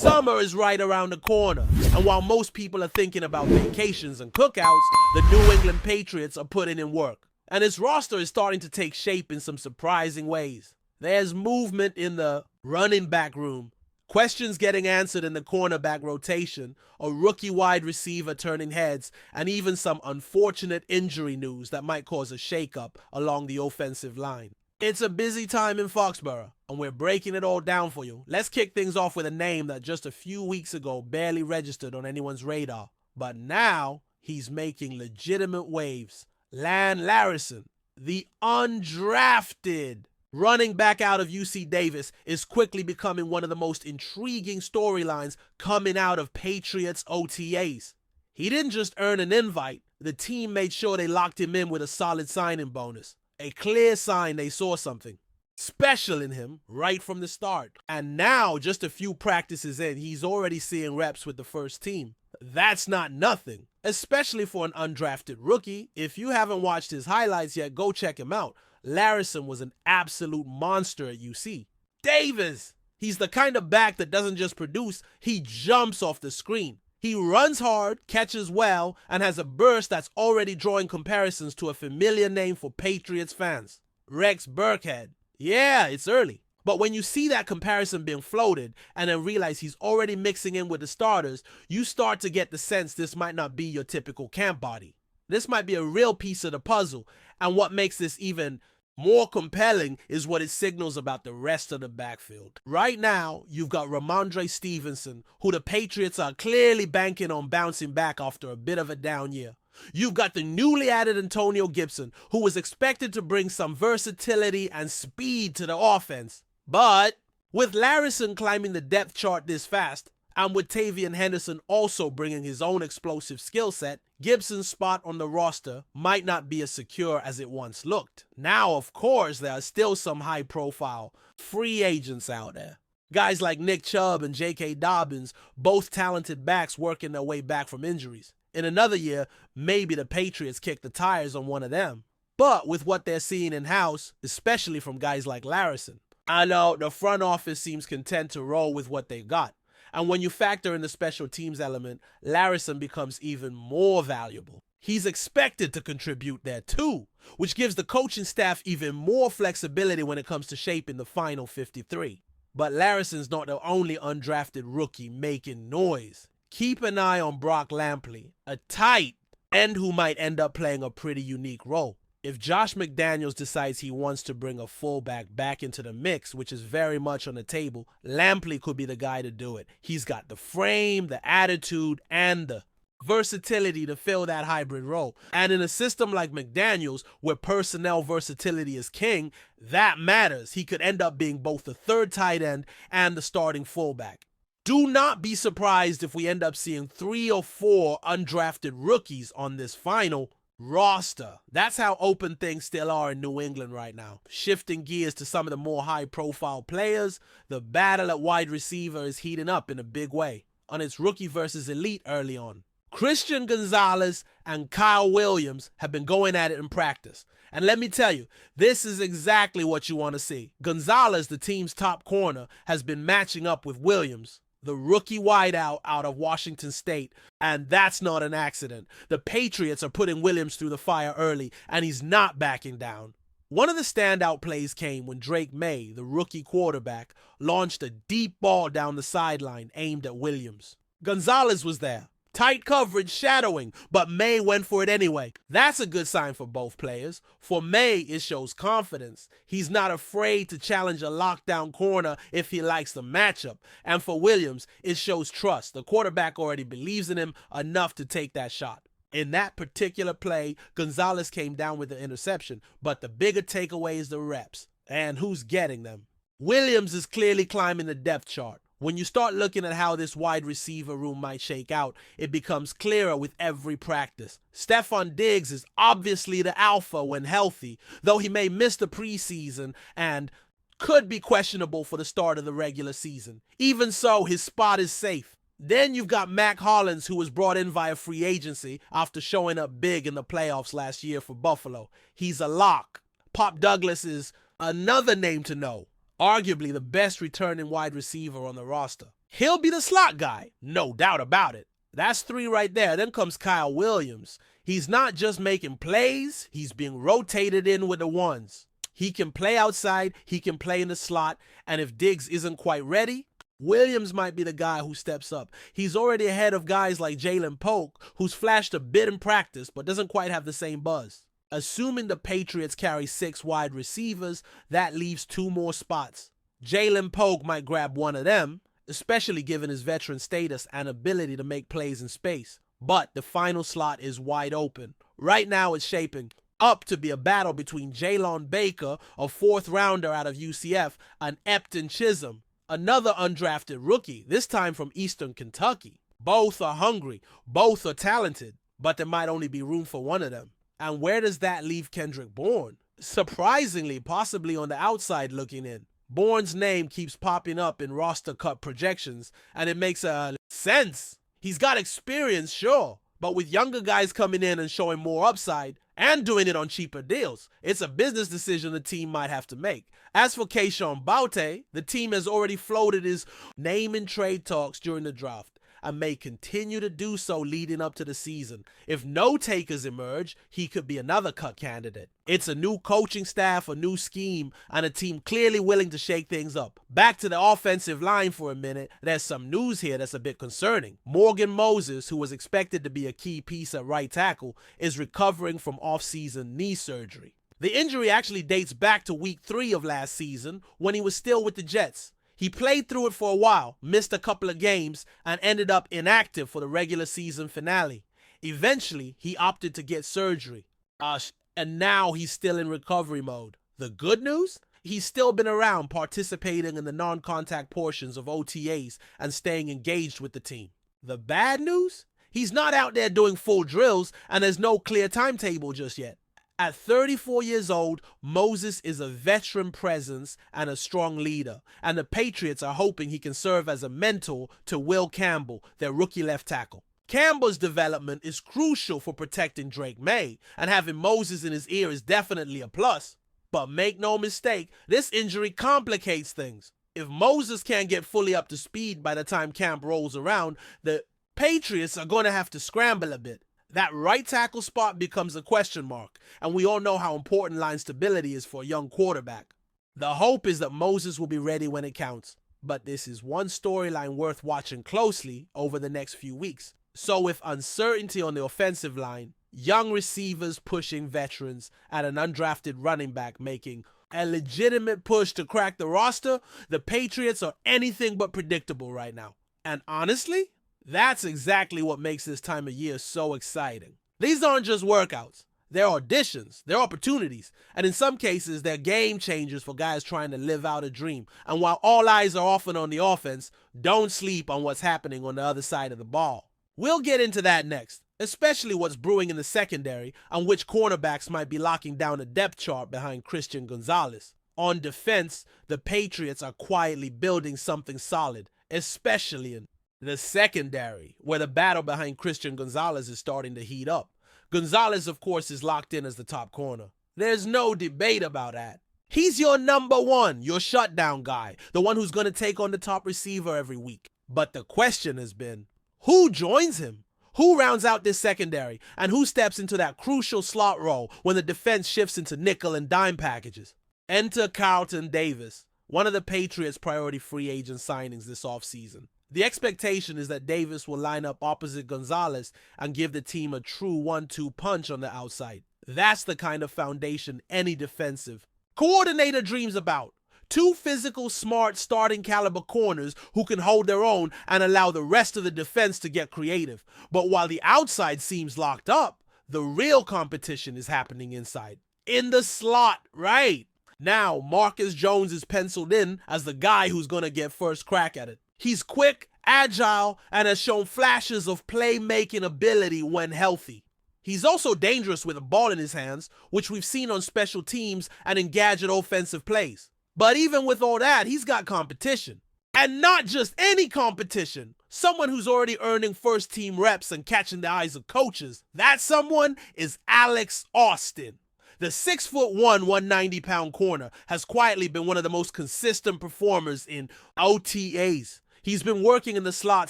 Summer is right around the corner, and while most people are thinking about vacations and cookouts, the New England Patriots are putting in work. And its roster is starting to take shape in some surprising ways. There's movement in the running back room, questions getting answered in the cornerback rotation, a rookie wide receiver turning heads, and even some unfortunate injury news that might cause a shakeup along the offensive line. It's a busy time in Foxborough, and we're breaking it all down for you. Let's kick things off with a name that just a few weeks ago barely registered on anyone's radar, but now he's making legitimate waves. Lan Larrison, the undrafted running back out of UC Davis, is quickly becoming one of the most intriguing storylines coming out of Patriots OTAs. He didn't just earn an invite, the team made sure they locked him in with a solid signing bonus. A clear sign they saw something special in him right from the start. And now, just a few practices in, he's already seeing reps with the first team. That's not nothing, especially for an undrafted rookie. If you haven't watched his highlights yet, go check him out. Larrison was an absolute monster at UC. Davis! He's the kind of back that doesn't just produce, he jumps off the screen. He runs hard, catches well, and has a burst that's already drawing comparisons to a familiar name for Patriots fans, Rex Burkhead. Yeah, it's early. But when you see that comparison being floated and then realize he's already mixing in with the starters, you start to get the sense this might not be your typical camp body. This might be a real piece of the puzzle, and what makes this even more compelling is what it signals about the rest of the backfield. Right now, you've got Ramondre Stevenson, who the Patriots are clearly banking on bouncing back after a bit of a down year. You've got the newly added Antonio Gibson, who was expected to bring some versatility and speed to the offense. But with Larrison climbing the depth chart this fast, and with Tavian Henderson also bringing his own explosive skill set, Gibson's spot on the roster might not be as secure as it once looked. Now, of course, there are still some high-profile free agents out there. Guys like Nick Chubb and J.K. Dobbins, both talented backs working their way back from injuries. In another year, maybe the Patriots kick the tires on one of them. But with what they're seeing in-house, especially from guys like Larrison, I know the front office seems content to roll with what they've got. And when you factor in the special teams element, Larrison becomes even more valuable. He's expected to contribute there too, which gives the coaching staff even more flexibility when it comes to shaping the final 53. But Larrison's not the only undrafted rookie making noise. Keep an eye on Brock Lampley, a tight end who might end up playing a pretty unique role. If Josh McDaniels decides he wants to bring a fullback back into the mix, which is very much on the table, Lampley could be the guy to do it. He's got the frame, the attitude, and the versatility to fill that hybrid role. And in a system like McDaniels, where personnel versatility is king, that matters. He could end up being both the third tight end and the starting fullback. Do not be surprised if we end up seeing 3 or 4 undrafted rookies on this final roster. That's how open things still are in New England right now. Shifting gears to some of the more high-profile players, the battle at wide receiver is heating up in a big way on its rookie versus elite early on. Christian Gonzalez and Kyle Williams have been going at it in practice. And let me tell you, this is exactly what you want to see. Gonzalez, the team's top corner, has been matching up with Williams, the rookie wideout out of Washington State, and that's not an accident. The Patriots are putting Williams through the fire early, and he's not backing down. One of the standout plays came when Drake May, the rookie quarterback, launched a deep ball down the sideline aimed at Williams. Gonzalez was there. Tight coverage, shadowing, but May went for it anyway. That's a good sign for both players. For May, it shows confidence. He's not afraid to challenge a lockdown corner if he likes the matchup. And for Williams, it shows trust. The quarterback already believes in him enough to take that shot. In that particular play, Gonzalez came down with the interception, but the bigger takeaway is the reps. And who's getting them? Williams is clearly climbing the depth chart. When you start looking at how this wide receiver room might shake out, it becomes clearer with every practice. Stephon Diggs is obviously the alpha when healthy, though he may miss the preseason and could be questionable for the start of the regular season. Even so, his spot is safe. Then you've got Mac Hollins, who was brought in via free agency after showing up big in the playoffs last year for Buffalo. He's a lock. Pop Douglas is another name to know. Arguably the best returning wide receiver on the roster. He'll be the slot guy, no doubt about it. That's 3 right there. Then comes Kyle Williams. He's not just making plays, he's being rotated in with the ones. He can play outside, he can play in the slot, and if Diggs isn't quite ready, Williams might be the guy who steps up. He's already ahead of guys like Jalen Polk, who's flashed a bit in practice but doesn't quite have the same buzz. Assuming the Patriots carry 6 wide receivers, that leaves 2 more spots. Jalen Polk might grab one of them, especially given his veteran status and ability to make plays in space. But the final slot is wide open. Right now it's shaping up to be a battle between Jalen Baker, a 4th rounder out of UCF, and Epton Chisholm, another undrafted rookie, this time from Eastern Kentucky. Both are hungry, both are talented, but there might only be room for one of them. And where does that leave Kendrick Bourne? Surprisingly, possibly on the outside looking in. Bourne's name keeps popping up in roster cut projections, and it makes sense. He's got experience, sure, but with younger guys coming in and showing more upside and doing it on cheaper deals, it's a business decision the team might have to make. As for Keyshawn Boutte, the team has already floated his name in trade talks during the draft and may continue to do so leading up to the season. If no takers emerge, he could be another cut candidate. It's a new coaching staff, a new scheme, and a team clearly willing to shake things up. Back to the offensive line for a minute, there's some news here that's a bit concerning. Morgan Moses, who was expected to be a key piece at right tackle, is recovering from off-season knee surgery. The injury actually dates back to week 3 of last season when he was still with the Jets. He played through it for a while, missed a couple of games, and ended up inactive for the regular season finale. Eventually, he opted to get surgery, and now he's still in recovery mode. The good news? He's still been around, participating in the non-contact portions of OTAs and staying engaged with the team. The bad news? He's not out there doing full drills, and there's no clear timetable just yet. At 34 years old, Moses is a veteran presence and a strong leader, and the Patriots are hoping he can serve as a mentor to Will Campbell, their rookie left tackle. Campbell's development is crucial for protecting Drake May, and having Moses in his ear is definitely a plus. But make no mistake, this injury complicates things. If Moses can't get fully up to speed by the time camp rolls around, the Patriots are going to have to scramble a bit. That right tackle spot becomes a question mark, and we all know how important line stability is for a young quarterback. The hope is that Moses will be ready when it counts, but this is one storyline worth watching closely over the next few weeks. So with uncertainty on the offensive line, young receivers pushing veterans, and an undrafted running back making a legitimate push to crack the roster, the Patriots are anything but predictable right now. And honestly, that's exactly what makes this time of year so exciting. These aren't just workouts. They're auditions, they're opportunities, and in some cases, they're game changers for guys trying to live out a dream. And while all eyes are often on the offense, don't sleep on what's happening on the other side of the ball. We'll get into that next, especially what's brewing in the secondary and which cornerbacks might be locking down a depth chart behind Christian Gonzalez. On defense, the Patriots are quietly building something solid, especially in the secondary, where the battle behind Christian Gonzalez is starting to heat up. Gonzalez, of course, is locked in as the top corner. There's no debate about that. He's your number one, your shutdown guy, the one who's going to take on the top receiver every week. But the question has been, who joins him? Who rounds out this secondary? And who steps into that crucial slot role when the defense shifts into nickel and dime packages? Enter Carlton Davis, one of the Patriots' priority free agent signings this offseason. The expectation is that Davis will line up opposite Gonzalez and give the team a true 1-2 punch on the outside. That's the kind of foundation any defensive coordinator dreams about. 2 physical, smart, starting caliber corners who can hold their own and allow the rest of the defense to get creative. But while the outside seems locked up, the real competition is happening inside. In the slot, right? Now, Marcus Jones is penciled in as the guy who's going to get first crack at it. He's quick, agile, and has shown flashes of playmaking ability when healthy. He's also dangerous with a ball in his hands, which we've seen on special teams and in gadget offensive plays. But even with all that, he's got competition. And not just any competition. Someone who's already earning first-team reps and catching the eyes of coaches. That someone is Alex Austin. The 6'1", 190-pound corner has quietly been one of the most consistent performers in OTAs. He's been working in the slot,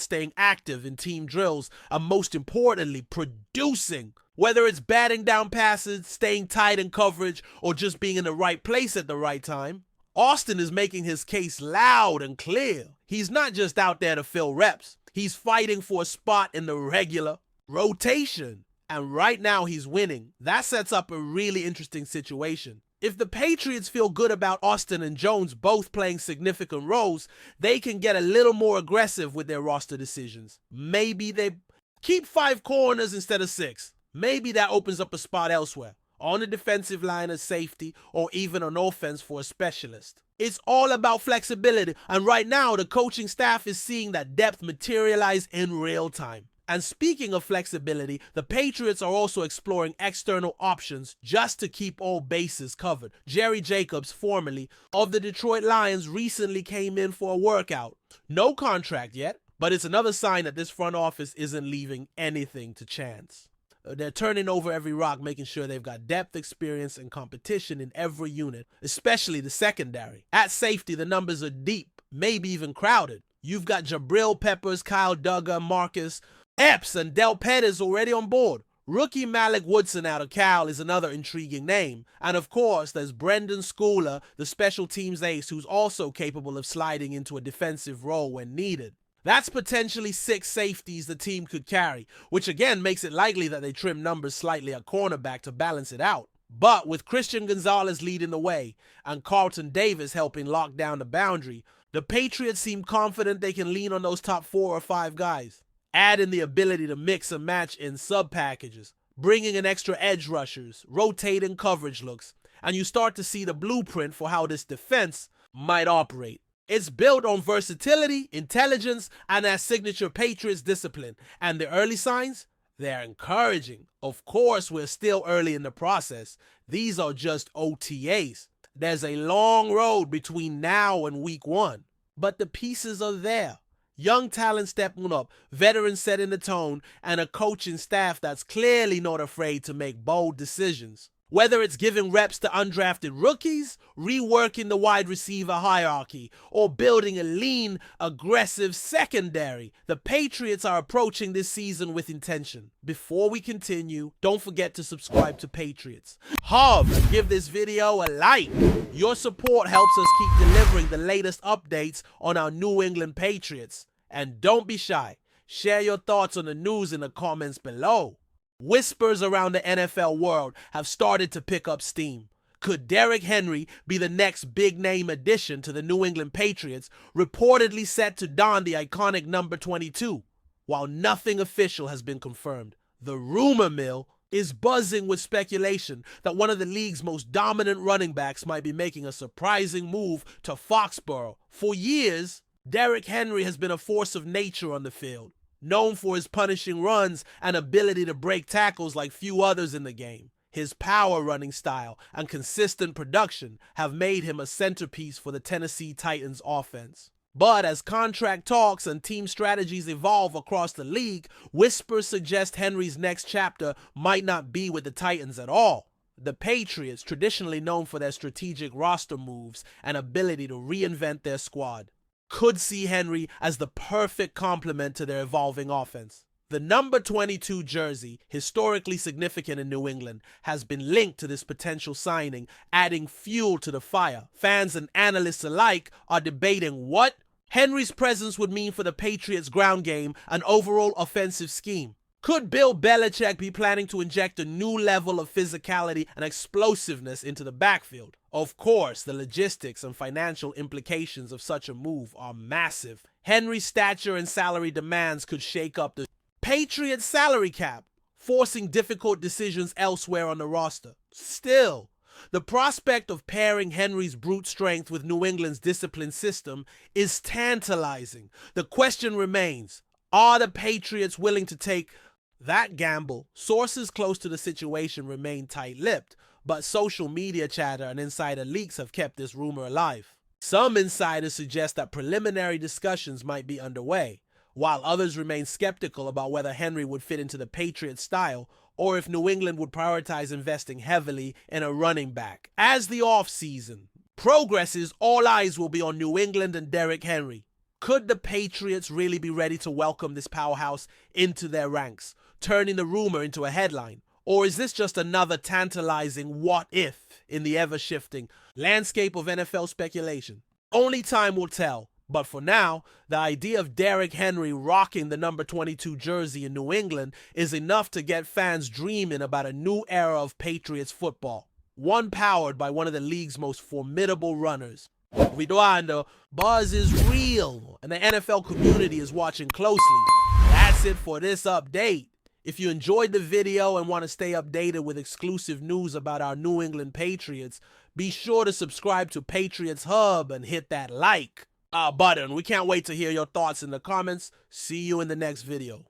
staying active in team drills, and most importantly, producing. Whether it's batting down passes, staying tight in coverage, or just being in the right place at the right time, Austin is making his case loud and clear. He's not just out there to fill reps. He's fighting for a spot in the regular rotation. And right now he's winning. That sets up a really interesting situation. If the Patriots feel good about Austin and Jones both playing significant roles, they can get a little more aggressive with their roster decisions. Maybe they keep 5 corners instead of 6. Maybe that opens up a spot elsewhere, on the defensive line as safety, or even on offense for a specialist. It's all about flexibility, and right now the coaching staff is seeing that depth materialize in real time. And speaking of flexibility, the Patriots are also exploring external options just to keep all bases covered. Jerry Jacobs, formerly of the Detroit Lions, recently came in for a workout. No contract yet, but it's another sign that this front office isn't leaving anything to chance. They're turning over every rock, making sure they've got depth, experience, and competition in every unit, especially the secondary. At safety, the numbers are deep, maybe even crowded. You've got Jabril Peppers, Kyle Duggar, Marcus Epps, and Del Pettis already on board. Rookie Malik Woodson out of Cal is another intriguing name. And of course, there's Brendan Schooler, the special teams ace, who's also capable of sliding into a defensive role when needed. That's potentially 6 safeties the team could carry, which again makes it likely that they trim numbers slightly at cornerback to balance it out. But with Christian Gonzalez leading the way and Carlton Davis helping lock down the boundary, the Patriots seem confident they can lean on those top 4 or 5 guys. Add in the ability to mix and match in sub-packages, bringing in extra edge rushers, rotating coverage looks, and you start to see the blueprint for how this defense might operate. It's built on versatility, intelligence, and that signature Patriots discipline. And the early signs? They're encouraging. Of course, we're still early in the process. These are just OTAs. There's a long road between now and week 1. But the pieces are there. Young talent stepping up, veterans setting the tone, and a coaching staff that's clearly not afraid to make bold decisions. Whether it's giving reps to undrafted rookies, reworking the wide receiver hierarchy, or building a lean, aggressive secondary, the Patriots are approaching this season with intention. Before we continue, don't forget to subscribe to Patriots Hub and give this video a like. Your support helps us keep delivering the latest updates on our New England Patriots. And don't be shy. Share your thoughts on the news in the comments below. Whispers around the NFL world have started to pick up steam. Could Derrick Henry be the next big-name addition to the New England Patriots, reportedly set to don the iconic number 22? While nothing official has been confirmed, the rumor mill is buzzing with speculation that one of the league's most dominant running backs might be making a surprising move to Foxborough. For years, Derrick Henry has been a force of nature on the field, known for his punishing runs and ability to break tackles like few others in the game. His power running style and consistent production have made him a centerpiece for the Tennessee Titans offense. But as contract talks and team strategies evolve across the league, whispers suggest Henry's next chapter might not be with the Titans at all. The Patriots, traditionally known for their strategic roster moves and ability to reinvent their squad, could see Henry as the perfect complement to their evolving offense. The number 22 jersey, historically significant in New England, has been linked to this potential signing, adding fuel to the fire. Fans and analysts alike are debating what Henry's presence would mean for the Patriots' ground game and overall offensive scheme. Could Bill Belichick be planning to inject a new level of physicality and explosiveness into the backfield? Of course, the logistics and financial implications of such a move are massive. Henry's stature and salary demands could shake up the Patriots' salary cap, forcing difficult decisions elsewhere on the roster. Still, the prospect of pairing Henry's brute strength with New England's disciplined system is tantalizing. The question remains, are the Patriots willing to take that gamble? Sources close to the situation remain tight-lipped, but social media chatter and insider leaks have kept this rumor alive. Some insiders suggest that preliminary discussions might be underway, while others remain skeptical about whether Henry would fit into the Patriots' style or if New England would prioritize investing heavily in a running back. As the offseason progresses, all eyes will be on New England and Derrick Henry. Could the Patriots really be ready to welcome this powerhouse into their ranks, turning the rumor into a headline? Or is this just another tantalizing what if in the ever-shifting landscape of NFL speculation? Only time will tell, but for now, the idea of Derrick Henry rocking the number 22 jersey in New England is enough to get fans dreaming about a new era of Patriots football, one powered by one of the league's most formidable runners. Viduando, buzz is real, and the NFL community is watching closely. That's it for this update. If you enjoyed the video and want to stay updated with exclusive news about our New England Patriots, be sure to subscribe to Patriots Hub and hit that like button. We can't wait to hear your thoughts in the comments. See you in the next video.